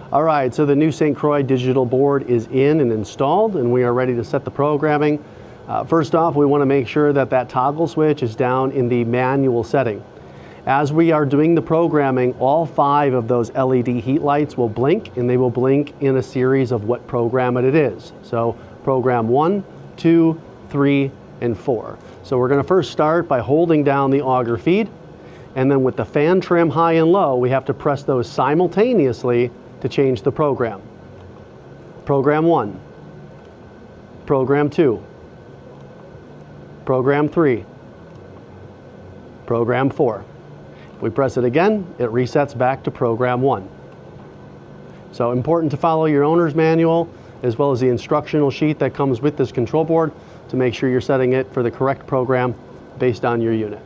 All right, so the new St. Croix digital board is in and installed, and we are ready to set the programming. First off, we want to make sure that that toggle switch is down in the manual setting. As we are doing the programming, all 5 of those LED heat lights will blink, and they will blink in a series of what program it is. So program 1, 2, 3, and 4. So we're going to first start by holding down the auger feed, and then with the fan trim high and low, we have to press those simultaneously to change the program. Program 1, program 2, program 3, program 4. If we press it again, it resets back to program 1. So important to follow your owner's manual as well as the instructional sheet that comes with this control board to make sure you're setting it for the correct program based on your unit.